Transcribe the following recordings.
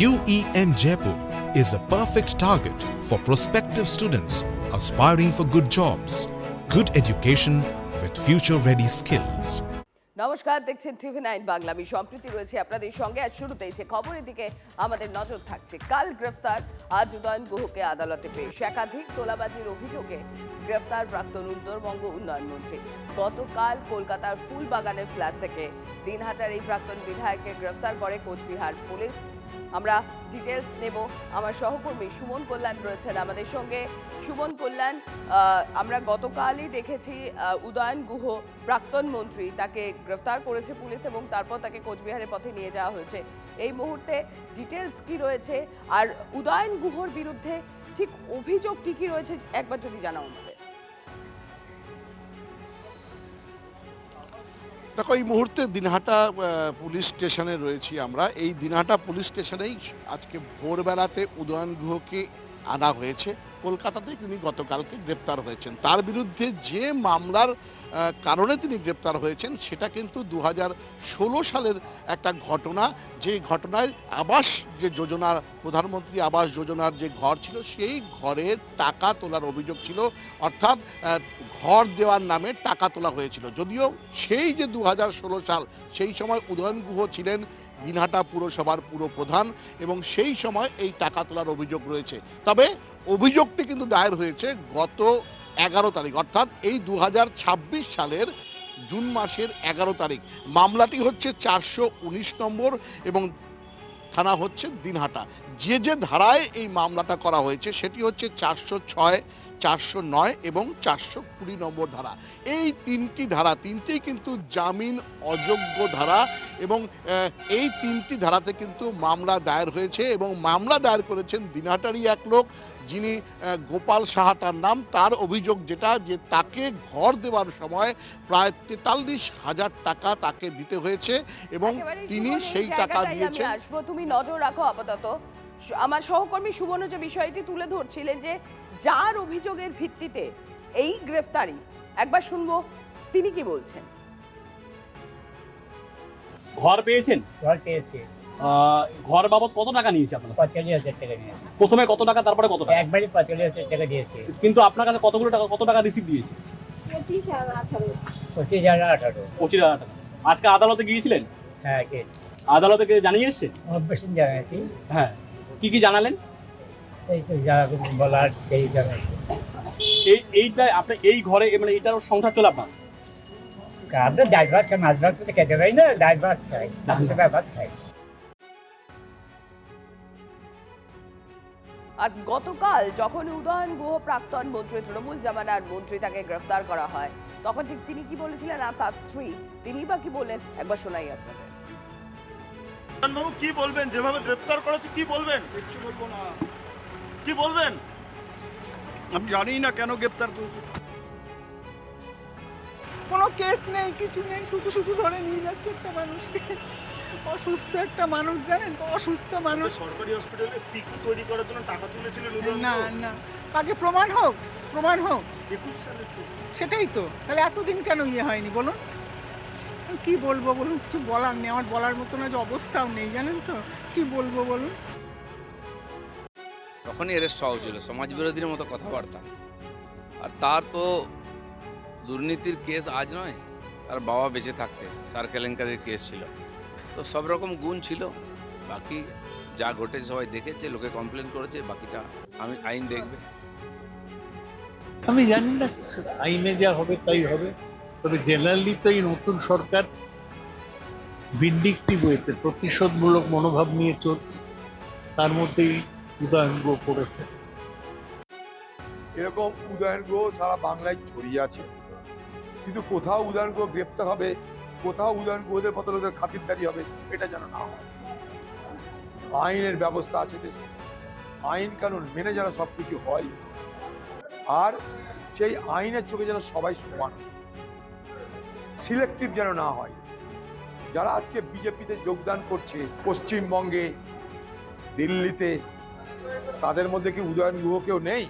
UEM Jaipur is a perfect target for prospective students aspiring for good jobs, good education with future-ready skills. নমস্কার, দেখছেন TV9 Bangla. আমি সম্প্রীতি রয়েছে আপনাদের সঙ্গে। আজ শুরুতেই যে খবরের দিকে আমাদের নজর থাকছে। কাল গ্রেফতার, আজ উদয়ন গুহকে আদালতে পেশ। একাধিক তোলাবাজির অভিযোগে গ্রেফতার প্রাক্তন উত্তরবঙ্গ উন্নয়ন মন্ত্রী। গতকাল কলকাতার ফুলবাগানের ফ্ল্যাট থেকে দিনহাটার এই প্রাক্তন বিধায়ককে গ্রেফতার করে কোচবিহার পুলিশ। আমরা ডিটেলস নেব। আমার সহকর্মী সুমন কল্যাণ রয়েছেন আমাদের সঙ্গে। সুমন কল্যাণ, আমরা গতকালই দেখেছি উদয়ন গুহ প্রাক্তন মন্ত্রী, তাকে গ্রেফতার করেছে পুলিশ এবং তারপর তাকে কোচবিহারের পথে নিয়ে যাওয়া হয়েছে। এই মুহূর্তে ডিটেলস কি রয়েছে আর উদয়ন গুহর বিরুদ্ধে ঠিক অভিযোগ কি রয়েছে একবার যদি জানাও আমাদের। দেখো, এই মুহূর্তে দিনহাটা পুলিশ স্টেশনে রয়েছি আমরা। এই দিনহাটা পুলিশ স্টেশনেই আজকে ভোরবেলাতে উদয়ন গুহকে আনা হয়েছে। কলকাতাতেই তিনি গতকালকে গ্রেপ্তার হয়েছেন। তার বিরুদ্ধে যে মামলার কারণে তিনি গ্রেপ্তার হয়েছেন সেটা কিন্তু 2016 সালের একটা ঘটনা। যে ঘটনায় আবাস যে যোজনার, প্রধানমন্ত্রী আবাস যোজনার যে ঘর ছিল, সেই ঘরের টাকা তোলার অভিযোগ ছিল। অর্থাৎ ঘর দেওয়ার নামে টাকা তোলা হয়েছিল। যদিও সেই যে 2016 সাল, সেই সময় উদয়ন গুহ ছিলেন দিনহাটা পুরসভার পুরপ্রধান এবং সেই সময় এই টাকা তোলার অভিযোগ রয়েছে। তবে অভিযোগটি কিন্তু দায়ের হয়েছে গত 11 তারিখ, অর্থাৎ এই 2026 সালের জুন মাসের 11 তারিখ। মামলাটি হচ্ছে 419 নম্বর এবং থানা হচ্ছে দিনহাটা। যে ধারায় এই মামলাটা করা হয়েছে সেটি হচ্ছে 406, 409 এবং 420 নম্বর ধারা। এই তিনটেই কিন্তু জামিন অযোগ্য ধারা এবং এই তিনটি ধারাতে কিন্তু মামলা দায়ের হয়েছে এবং মামলা দায়ের করেছেন দিনহাটারই এক লোক, যিনি গোপাল সাহা তার নাম। তার অভিযোগ যেটা, যে তাকে ঘর দেওয়ার সময় প্রায় 43,000 টাকা তাকে দিতে হয়েছে এবং তিনি সেই টাকা দিয়েছেন। আসবো, তুমি নজর রাখো আপাতত। আমার সহকর্মী সুমন যে বিষয়টি তুলে ধরছিলেন, যে যার অভিযোগের ভিত্তিতে এই গ্রেফতারি, একবার শুনবো তিনি কি বলছেন। ঘর পেয়েছেন? ঘর পেয়েছি। ঘর বাবদ কত টাকা নিয়েছে আপনার? 45,000 টাকা নিয়েছি। প্রথমে কত টাকা, তারপরে কত টাকা? একবারই 45,000 টাকা দিয়েছি। কিন্তু আপনার কাছে কতগুলো টাকা, কত টাকা রিসিভ দিয়েছে? 25,018। 25,000 টাকা। আজকে আদালতে গিয়েছিলেন? হ্যাঁ, আদালতে জানিয়ে এসছে? অবশ্যই জানাইছি। হ্যাঁ, কি জানালেন? এই তো যা বলার সেই জানাইছি। এইটা আপনি এই ঘরে, মানে এইটার সংসার চলে আপনার? আমরা ডাল ভাত খাই, মাছ ভাত খেতে পারি না, ডাল ভাত খাই, ভাত খাই। আর গতকাল যখন উদয়ন গুহ প্রাক্তন মন্ত্রী, তৃণমূল জামানার মন্ত্রী, তাকে গ্রেফতার করা হয়, তখন ঠিক তিনি কি বলেছিলেন আর তার স্ত্রী তিনি বা কি বলেন একবার শোনাই আপনাদের। বাবু কি বলবেন? যেভাবে গ্রেফতার করেছে কি বলবেন? কিচ্ছু বলবো না। কি বলবেন? আমি জানি না কেন গ্রেফতার করেছে। কোনো কেস নেই, কিছু নেই, শুধু ধরে নিয়ে যাচ্ছে একটা মানুষকে। অসুস্থ একটা মানুষ, জানেন তো, অসুস্থ মানুষ। সরকারি হসপিটালে পিকু তৈরি করার জন্য টাকা তুলেছিলেন? না, আগে প্রমাণ হোক। 21 সালের সেটাই তো। তাহলে এতদিন কেন হয়নি বলুন? কি বলবো বলুন? কিছু বলার নেই, আমার বলার মতো না, যে অবস্থাও নেই, জানেন তো, কি বলবো বলুন? তখনই অ্যারেস্ট হওয়া হয়েছিল, সমাজ বিরোধীর মতো কথাবার্তা। আর তার তো দুর্নীতির কেস আজ নয়, তার বাবা বেঁচে থাকতে সার কেলেঙ্কারির কেস ছিল, তো সব রকম গুণ ছিল। বাকি যা ঘটেছে সবাই দেখেছে, লোকে কমপ্লেন করেছে, বাকিটা আইন দেখবে। আমি জানি না, আইনে যা হবে তাই হবে। তবে জেনারেলি তো এই নতুন সরকার ভিন্ডিকটিভ ওয়েতে, প্রতিশোধমূলক মনোভাব নিয়ে চলছে, তার মধ্যেই উদয়ন গুহ পড়েছে। এরকম উদয়ন গুহ সারা বাংলায় ছড়িয়ে আছে, কিন্তু কোথাও উদয়ন গুহ গ্রেপ্তার হবে, কোথাও উদয়ন গুহদের মতো ওদের খাতিরদারি হবে, এটা যেন না হয়। আইনের ব্যবস্থা আছে দেশে, আইন কানুন মেনে যেন সবকিছু হয়, আর সেই আইনের চোখে যেন সবাই সমান, সিলেক্টিভ যেন না হয়। যারা আজকে বিজেপিতে যোগদান করছে পশ্চিমবঙ্গে, দিল্লিতে, তাদের মধ্যে কি উদয়ন গুহ কেউ নেই?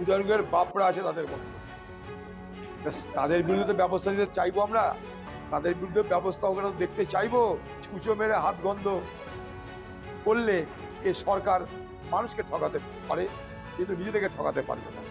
উদয়ন গুহের বাপরা আছে তাদের মধ্যে। তাদের বিরুদ্ধে ব্যবস্থা নিতে চাইবো আমরা, তাদের বিরুদ্ধে ব্যবস্থা ওখানে দেখতে চাইবো। ছুঁচো মেরে হাত গন্ধ করলে এ সরকার মানুষকে ঠকাতে পারে, কিন্তু নিজেদেরকে ঠকাতে পারবে না।